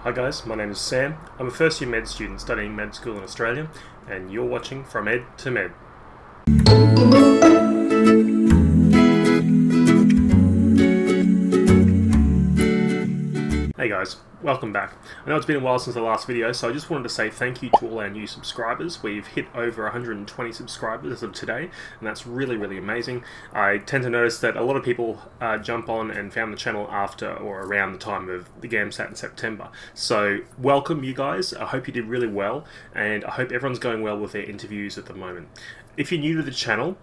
Hi guys, my name is Sam. I'm a first year med student studying med school in Australia, and you're watching From Ed to Med. Hey guys, welcome back. I know it's been a while since the last video, so I just wanted to say thank you to all our new subscribers. We've hit over 120 subscribers as of today, and that's really amazing. I tend to notice that a lot of people jump on and found the channel after or around the time of the GAMSAT in September. So welcome you guys, I hope you did really well, and I hope everyone's going well with their interviews at the moment. If you're new to the channel,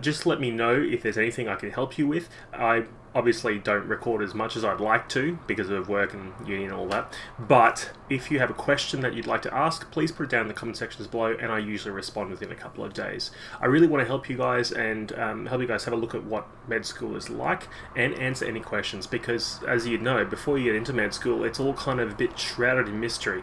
just let me know if there's anything I can help you with. I obviously don't record as much as I'd like to because of work and uni and all that, but if you have a question that you'd like to ask, please put it down in the comment sections below, and I usually respond within a couple of days. I really want to help you guys and help you guys have a look at what med school is like and answer any questions, because as you know, before you get into med school, it's all kind of a bit shrouded in mystery.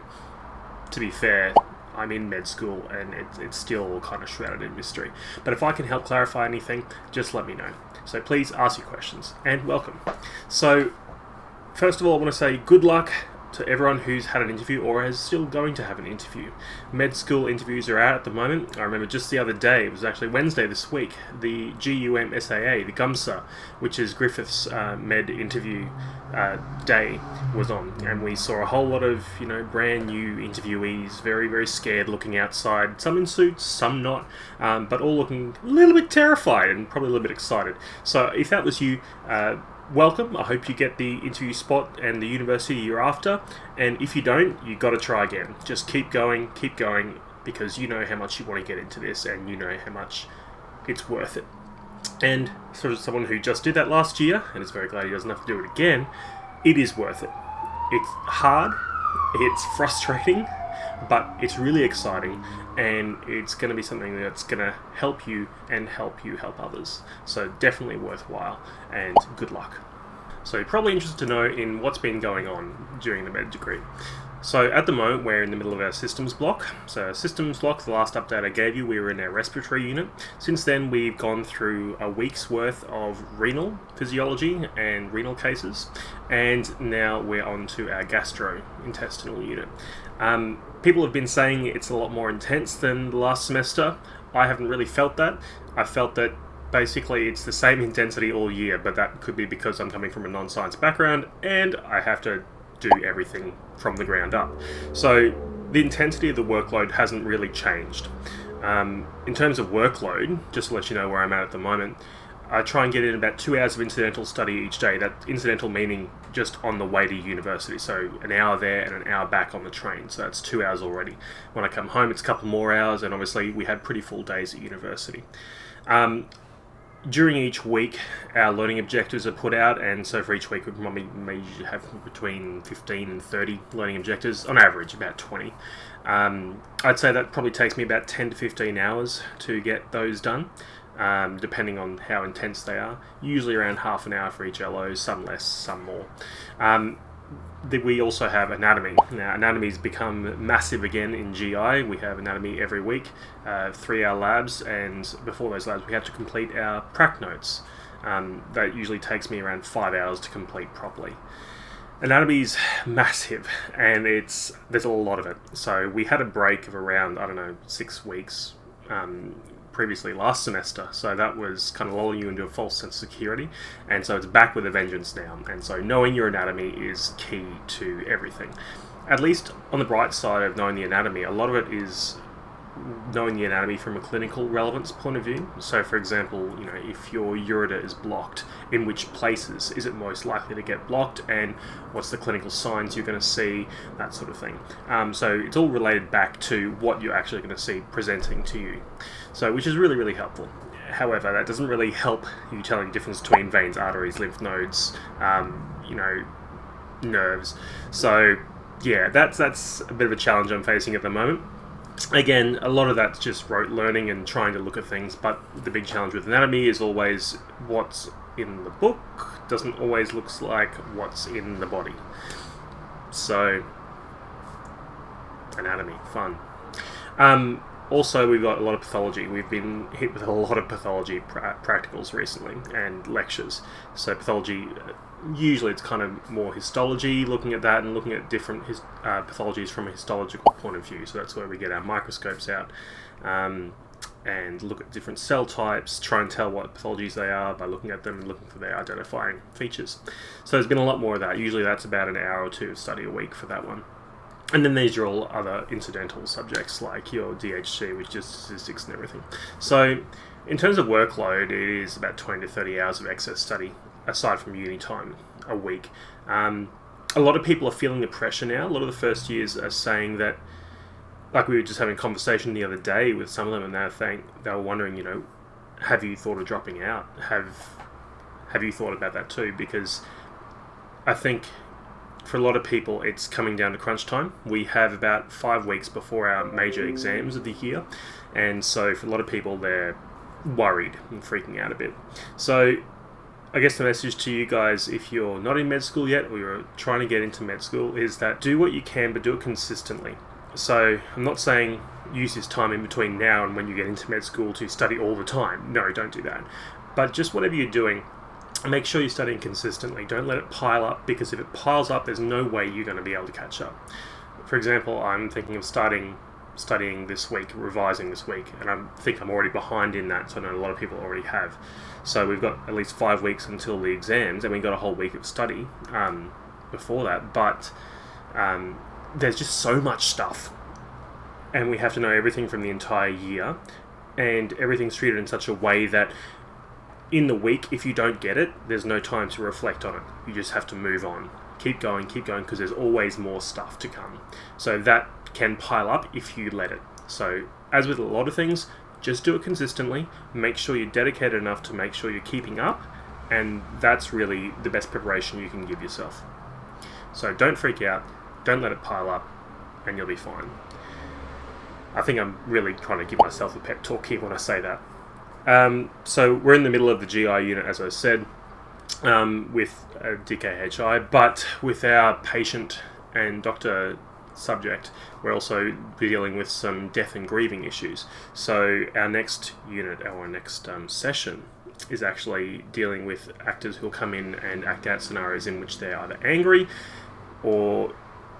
To be fair, I'm in med school and it's still kind of shrouded in mystery. But if I can help clarify anything, just let me know. So please ask your questions, and welcome. So first of all, I want to say good luck to everyone who's had an interview or is still going to have an interview. Med school interviews are out at the moment. I remember just the other day, it was actually Wednesday this week, the GUMSAA, the GUMSA, which is Griffith's med interview day, was on, and we saw a whole lot of brand new interviewees, very scared, looking outside, some in suits, some not, but all looking a little bit terrified and probably a little bit excited. So if that was you, welcome. I hope you get the interview spot and the university you're after, and if you don't, you got to try again. Just keep going, because you know how much you want to get into this, and you know how much it's worth it. And sort of someone who just did that last year and is very glad he doesn't have to do it again, it is worth it. It's hard, it's frustrating, but it's really exciting, and it's going to be something that's going to help you and help you help others. So definitely worthwhile, and good luck. So you're probably interested to know in what's been going on during the med degree. So at the moment, we're in the middle of our systems block. So systems block, the last update I gave you, we were in our respiratory unit. Since then, we've gone through a week's worth of renal physiology and renal cases, and now we're on to our gastrointestinal unit. People have been saying it's a lot more intense than the last semester. I haven't really felt that. I felt that basically it's the same intensity all year, but that could be because I'm coming from a non-science background and I have to do everything from the ground up. So the intensity of the workload hasn't really changed. In terms of workload, just to let you know where I'm at the moment, I try and get in about 2 hours of incidental study each day. That incidental meaning just on the way to university. So an hour there and an hour back on the train. So that's 2 hours already. When I come home, it's a couple more hours, and obviously we had pretty full days at university. During each week, our learning objectives are put out, and so for each week we may usually have between 15 and 30 learning objectives, on average about 20. I'd say that probably takes me about 10 to 15 hours to get those done, depending on how intense they are. Usually around half an hour for each LO, some less, some more. We also have anatomy. Now, anatomy's become massive again in GI. We have anatomy every week, 3-hour labs, and before those labs we have to complete our prac notes. That usually takes me around 5 hours to complete properly. Anatomy's massive, and there's a lot of it. So we had a break of around, 6 weeks previously last semester, so that was kind of lulling you into a false sense of security, and so it's back with a vengeance now. And so knowing your anatomy is key to everything. At least on the bright side of knowing the anatomy, a lot of it is knowing the anatomy from a clinical relevance point of view. So for example, if your ureter is blocked, in which places is it most likely to get blocked, and what's the clinical signs you're going to see, that sort of thing. So it's all related back to what you're actually going to see presenting to you, so which is really helpful. However, that doesn't really help you telling the difference between veins, arteries, lymph nodes, nerves. So yeah, that's a bit of a challenge I'm facing at the moment. Again, a lot of that's just rote learning and trying to look at things, but the big challenge with anatomy is always what's in the book doesn't always look like what's in the body. So, anatomy, fun. Also, we've got a lot of pathology. We've been hit with a lot of pathology practicals recently and lectures. So pathology, usually it's kind of more histology, looking at that and looking at different pathologies from a histological point of view. So that's where we get our microscopes out and look at different cell types, try and tell what pathologies they are by looking at them and looking for their identifying features. So there's been a lot more of that. Usually that's about an hour or two of study a week for that one. And then these are all other incidental subjects like your DHC, which is statistics and everything. So in terms of workload, it is about 20 to 30 hours of excess study, aside from uni time, a week. A lot of people are feeling the pressure now. A lot of the first years are saying that, like we were just having a conversation the other day with some of them, and they were wondering, have you thought of dropping out? Have you thought about that too? Because I think for a lot of people, it's coming down to crunch time. We have about 5 weeks before our major exams of the year, and so for a lot of people, they're worried and freaking out a bit. So I guess the message to you guys, if you're not in med school yet or you're trying to get into med school, is that do what you can, but do it consistently. So I'm not saying use this time in between now and when you get into med school to study all the time. No, don't do that. But just whatever you're doing, make sure you're studying consistently. Don't let it pile up, because if it piles up, there's no way you're going to be able to catch up. For example, I'm thinking of studying this week, revising this week, and I think I'm already behind in that, so I know a lot of people already have. So we've got at least 5 weeks until the exams, and we've got a whole week of study before that, but there's just so much stuff, and we have to know everything from the entire year, and everything's treated in such a way that in the week, if you don't get it, there's no time to reflect on it. You just have to move on. Keep going, because there's always more stuff to come. So that can pile up if you let it. So as with a lot of things, just do it consistently. Make sure you're dedicated enough to make sure you're keeping up, and that's really the best preparation you can give yourself. So don't freak out. Don't let it pile up, and you'll be fine. I think I'm really trying to give myself a pep talk here when I say that. So we're in the middle of the GI unit, as I said, with DKHI, but with our patient and doctor subject, we're also dealing with some death and grieving issues. So our next unit, our next session, is actually dealing with actors who'll come in and act out scenarios in which they're either angry or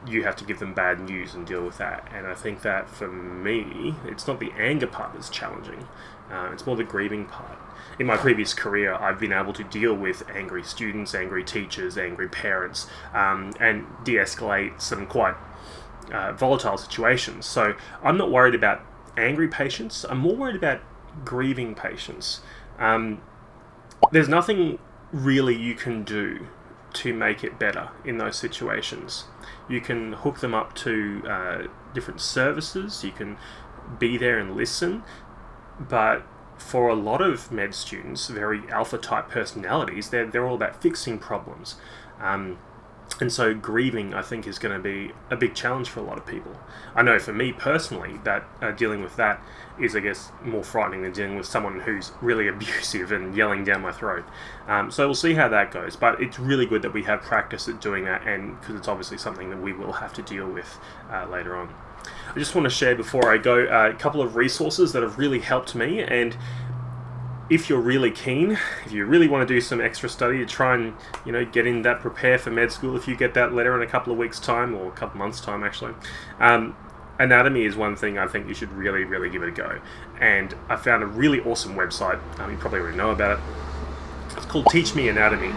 you have to give them bad news and deal with that. And I think that for me, it's not the anger part that's challenging. It's more the grieving part. In my previous career, I've been able to deal with angry students, angry teachers, angry parents, and de-escalate some quite volatile situations. So I'm not worried about angry patients. I'm more worried about grieving patients. There's nothing really you can do to make it better in those situations. You can hook them up to different services, you can be there and listen, but for a lot of med students, very alpha type personalities, they're all about fixing problems. And so grieving, I think, is going to be a big challenge for a lot of people. I know for me personally that dealing with that is, I guess, more frightening than dealing with someone who's really abusive and yelling down my throat. So we'll see how that goes. But it's really good that we have practice at doing that, and because it's obviously something that we will have to deal with later on. I just want to share before I go a couple of resources that have really helped me, and if you're really keen, if you really want to do some extra study to try and get in that, prepare for med school, if you get that letter in a couple of weeks' time, or a couple of months' time actually, anatomy is one thing I think you should really, really give it a go. And I found a really awesome website, you probably already know about it. It's called Teach Me Anatomy.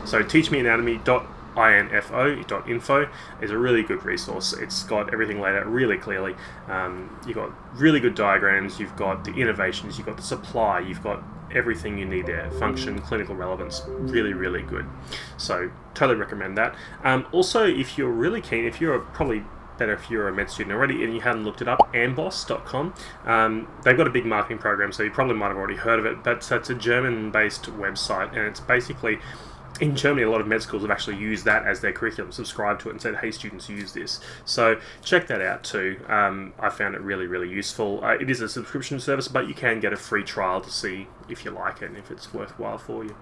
So teachmeanatomy.info is a really good resource. It's got everything laid out really clearly. You've got really good diagrams, you've got the innovations, you've got the supply, you've got everything you need there. Function, clinical relevance, really, really good. So totally recommend that. Also, if you're really keen, if you're probably better if you're a med student already and you haven't looked it up, amboss.com. They've got a big marketing program, so you probably might have already heard of it, but it's a German-based website, and it's basically, in Germany, a lot of med schools have actually used that as their curriculum, subscribed to it and said, hey, students, use this. So check that out too. I found it really, really useful. It is a subscription service, but you can get a free trial to see if you like it and if it's worthwhile for you.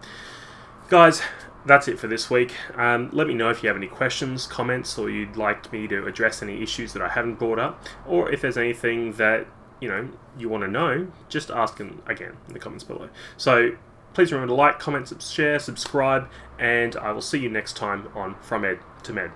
Guys, that's it for this week. Let me know if you have any questions, comments, or you'd like me to address any issues that I haven't brought up, or if there's anything that you want to know, just ask them again in the comments below. So please remember to like, comment, share, subscribe, and I will see you next time on From Ed to Med.